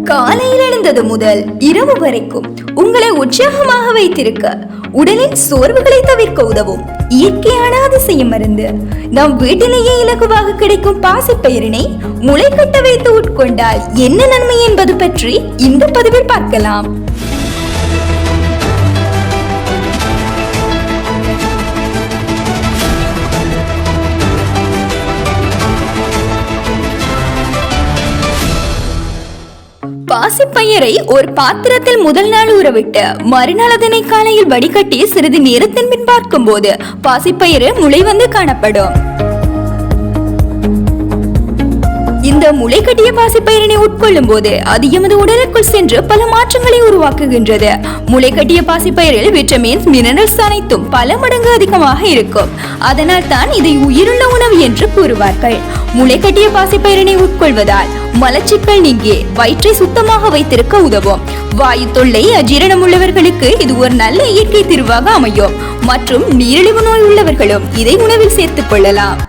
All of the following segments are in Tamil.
காலையில் எழுந்தது முதல் இரவு வரைக்கும் உங்களை உற்சாகமாக வைத்திருக்க, உடலின் சோர்வுகளை தவிர்க்க உதவும் இயற்கையான அதிசய மருந்து. நம் வீட்டிலேயே இலகுவாக கிடைக்கும் பாசிப்பயிரினை முளைக்கட்ட வைத்து உட்கொண்டால் என்ன நன்மை என்பது பற்றி இந்த பதிவில் பார்க்கலாம். பாசிப்பயிரை ஒரு பாத்திரத்தில் முதல் நாள் ஊறவிட்டு மறுநாள் அதனை காலையில் வடிகட்டி சிறிது நேரத்தின் பின் பார்க்கும் போது பாசிப்பயிறு முளை வந்து காணப்படும். இந்த முளை கட்டிய பாசிப்பயிரினை உட்கொள்ளும் போது அது எமது உடலுக்குள் சென்று பல மாற்றங்களை உருவாக்குகின்றது. முளை கட்டிய பாசிப்பயிரில் விட்டமின்ஸ், மினரல்ஸ் அனைத்தும் பல மடங்கு அதிகமாக இருக்கும். அதனால் தான் இதை உயிருள்ள உணவு என்று கூறுவார்கள். முளை கட்டிய பாசிப்பயிரினை உட்கொள்வதால் மலச்சிக்கல் நீங்கி வயிற்றை சுத்தமாக வைத்திருக்க உதவும். வாயு தொல்லை, அஜீரணம் உள்ளவர்களுக்கு இது ஒரு நல்ல இயற்கை தீர்வாக அமையும். மற்றும் நீரிழிவு நோய் உள்ளவர்களும் இதை உணவில் சேர்த்துக் கொள்ளலாம்.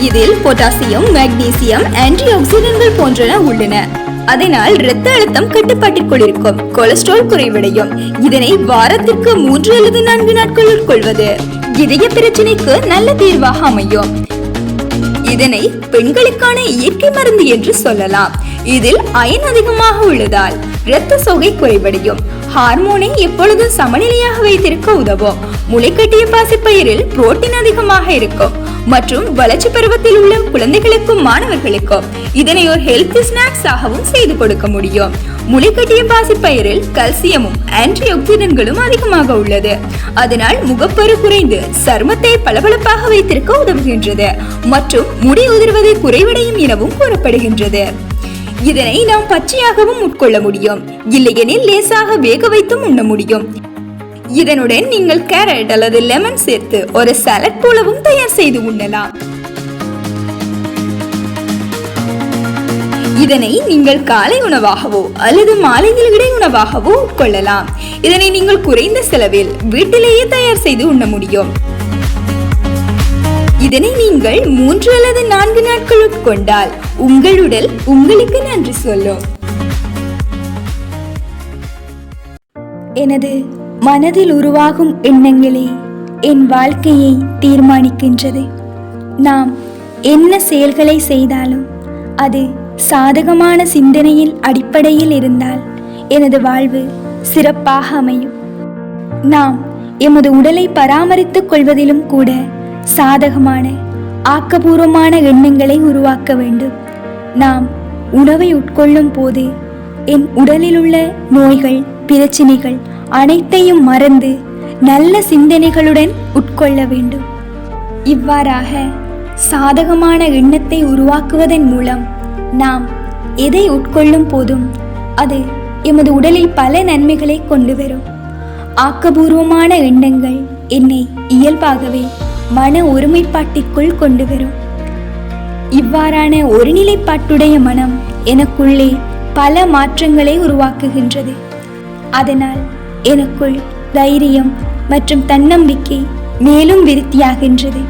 இதில் பொட்டாசியம், மெக்னீசியம், ஆன்டி ஆக்சிடென்ட்கள் போன்றன உள்ளன. அதனால் இரத்த அழுத்தம் கட்டுப்பாட்டிற்குள் இருக்கும். கொலஸ்ட்ரால் குறைவடையும். இதனை வாரத்திற்கு 3 அல்லது 4 நாட்கள் உட்கொள்வது இதய பிரச்சனைக்கு நல்ல தீர்வாக அமையும். இதனை பெண்களுக்கான இயற்கை மருந்து என்று சொல்லலாம். இதில் அயன் அதிகமாக உள்ளதால் இரத்த சோகை குறைவடையும். ஹார்மோனை எப்பொழுதும் சமநிலையாக வைத்திருக்க உதவும். முளைக்கட்டிய பாசிப்பயிரில் புரோட்டீன் அதிகமாக இருக்கும் மற்றும் வளர்ச்சி பருவத்தில் உள்ள குழந்தைகளுக்கும் மாணவர்களுக்கும் இதனை ஒரு ஹெல்த்தி ஸ்நாக்ஸ் ஆகவும் செய்து கொடுக்க முடியும். முளைக்கட்டிய பாசிப்பயிரில் கல்சியமும் ஆன்டி ஆக்சிடென்ட்களும் அதிகமாக உள்ளது. அதனால் முகப்பரு குறைந்து சருமத்தை பளபளப்பாக வைத்திருக்க உதவுகின்றது மற்றும் முடி உதிர்வதை குறைவடையும் எனவும் கூறப்படுகின்றது. இதனை நாம் பச்சையாகவும் உட்கொள்ள முடியும், இல்லையெனில் லேசாக வேக வைத்தும் உண்ண முடியும். இதனுடன் நீங்கள் கேரட் அல்லது லெமன் சேர்த்து ஒரு சாலட் போலவும் தயார் செய்து உண்ணலாம். இதனை நீங்கள் காலை உணவாகவோ அல்லது மாலையில் இடை உணவாகவோ உட்கொள்ளலாம். இதனை நீங்கள் குறைந்த செலவில் வீட்டிலேயே தயார் செய்து உண்ண முடியும். இதனை நீங்கள் 3 அல்லது 4 நாட்கள் உட்கொண்டால் உங்கள் உடல் உங்களுக்கு நன்றி சொல்லும். எனது மனதில் உருவாகும் எண்ணங்களே என் வாழ்க்கையை தீர்மானிக்கின்றது. நாம் என்ன செயல்களை செய்தாலும் அது சாதகமான சிந்தனையில் அடிப்படையில் இருந்தால் எனது வாழ்வு சிறப்பாக அமையும். நாம் எமது உடலை பராமரித்துக் கொள்வதிலும் கூட சாதகமான ஆக்கபூர்வமான எண்ணங்களை உருவாக்க வேண்டும். நாம் உணவை உட்கொள்ளும் போது என் உடலில் உள்ள நோய்கள், பிரச்சனைகள் அனைத்தையும் மறந்து நல்ல சிந்தனைகளுடன் உட்கொள்ள வேண்டும். இவ்வாறாக சாதகமான எண்ணத்தை உருவாக்குவதன் மூலம் நாம் எதை உட்கொள்ளும் போதும் அது எமது உடலில் பல நன்மைகளை கொண்டு வரும். ஆக்கபூர்வமான எண்ணங்கள் என்னை இயல்பாகவே மன ஒருமைப்பாட்டிற்குள் கொண்டு வரும். இவ்வாறான ஒருநிலைப்பாட்டுடைய மனம் எனக்குள்ளே பல மாற்றங்களை உருவாக்குகின்றது. அதனால் எனக்குள் தைரியம் மற்றும் தன்னம்பிக்கை மேலும் விருத்தியாகின்றது.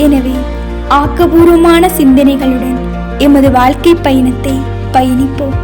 எனவே ஆக்கபூர்வமான சிந்தனைகளுடன் எமது வாழ்க்கை பயணத்தை பயணிப்போம்.